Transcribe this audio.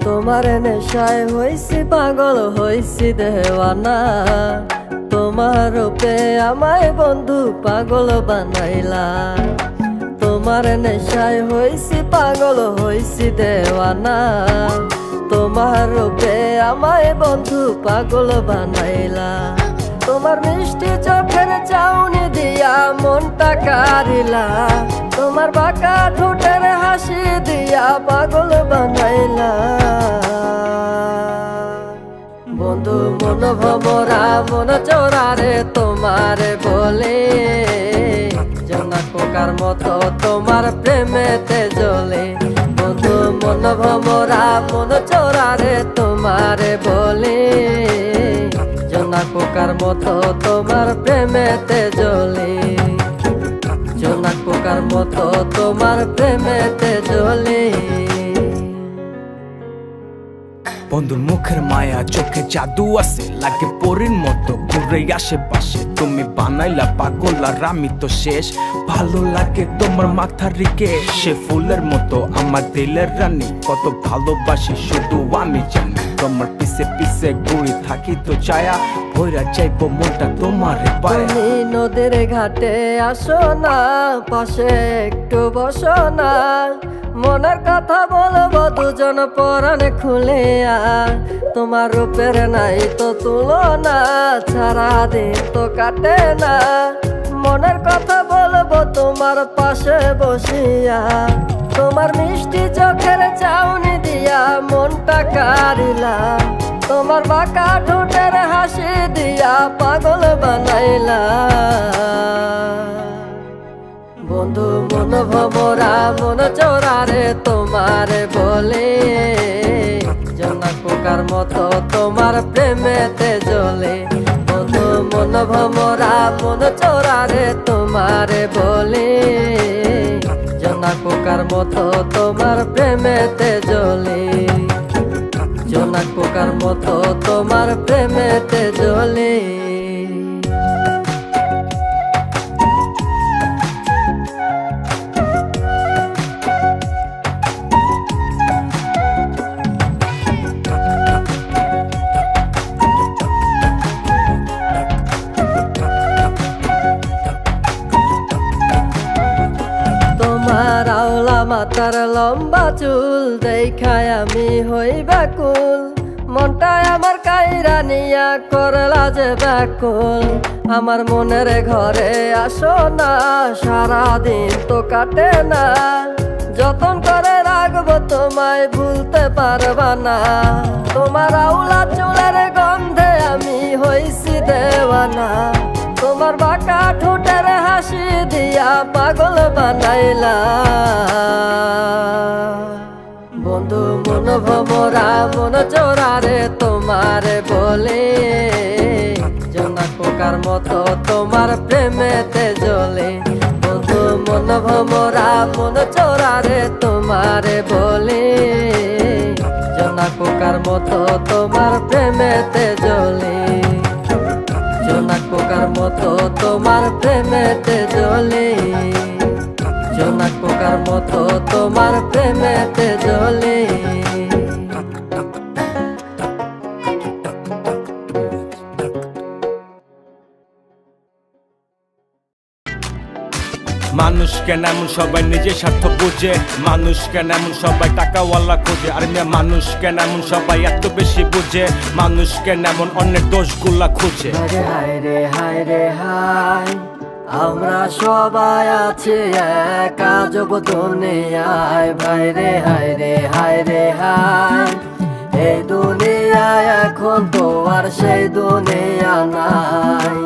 তোমার নেশায় হইছি পাগল হইছি দেওয়ানা। তোমার রূপে আমায় বন্ধু পাগল বানাইলা। তোমার নেশায় হইছি পাগল হইছি দেওয়ানা। তোমার রূপে আমায় বন্ধু পাগল বানাইলা। তোমার মিষ্টি চোখের চাউনি দিয়া মনটা কারিলা। তোমার বাঁকা ঠোঁটের হাসি দিয়া পাগল বানাইলা। বন্ধু মন ভমরা মন চোরারে তোমারে বলে, জোনাক পোকার মতো তোমার প্রেমেতে জ্বলে। বন্ধু মন ভমরা মন চোরারে তোমারে বলে, জোনাক পোকার মতো তোমার প্রেমেতে জ্বলে। জোনাক পোকার মতো তোমার প্রেমেতে জ্বলে। বন্ধুর মুখের মায়া চোখে জাদু আছে, লাগে পরীর মতো ঘুরে আশেপাশে। তুমি বানাইলা পাগল আর আমি তো শেষ। ভালো লাগে তোমার মাথার রিকে, সে ফুলের মতো আমার দিলের রানী। কত ভালোবাসি শুধু আমি জানি, তোমার পিছে পিছে ঘুরি থাকি তো ছায়া। ভৈরা যাইব মনটা তোমার পায়ে। তুমি নদীর ঘাটে আসো না, পাশে একটু বসো না। মনের কথা বলবো দুজন পরাণে খুলে। তোমার রূপের নাই তো তুলনা, সারাদিন তো কাটে না। মনের কথা বলবো তোমার পাশে বসিয়া। তোমার মিষ্টি চোখের চাউনি দিয়া মনটা কারিলা। তোমার বাঁকা ঠোঁটের হাসি দিয়া পাগল বানাইলা। বন্ধু মন ভমরা মন চোরারে তোমারে বলে, জোনাক পোকার মতো তোমার প্রেমেতে জ্বলে। বন্ধু মন ভমরা মন চোরারে তোমারে বলে, জোনাক পোকার মতো তোমার প্রেমেতে জ্বলে। জোনাক পোকার মতো তোমার প্রেমেতে জ্বলে। তোমার আওলা মাথার লম্বা চুল দেখায় আমি হই ব্যাকুল। মনটায় আমার কাইরা নিয়া করলা যে ব্যাকুল। আমার মনের ঘরে আসো না, সারাদিন তো কাটে না। যতন করে রাখবো তোমায় ভুলতে পারবা না। তোমার আওলা চুলের গন্ধে আমি হইছি দেওয়ানা। তোমার বাঁকা ঠোঁটের হাসি দিয়া পাগল বানাইলা। বন্ধু মন ভমরা মন চোরারে তোমারে বলে, জোনাক পোকার মতো তোমার প্রেমেতে জ্বলে। বন্ধু মন ভমরা মন চোরারে তোমারে বলে, জোনাক পোকার মতো তোমার প্রেমেতে জ্বলে। জোনাক পোকার মতো তোমার প্রেমেতে জ্বলে। জোনাক পোকার মতো তোমার প্রেমেতে জ্বলে। মানুষ কেন এমন সবাই নিজের স্বার্থ বুঝে, মানুষ কেন এমন সবাই টাকাওয়ালা খোঁজে। আর মিয়া মানুষ কেন এমন সবাই এত বেশি বুঝে, মানুষ কেন এমন অনেক দোষগুলা খুঁজে। হায় রে হায় রে হায়, আমরা সবাই আছি এক আজব দুনিয়ায়। ভাই রে হায় রে হায় রে হায়, এই দুনিয়ায় এখন তো আর সেই দুনিয়া নাই।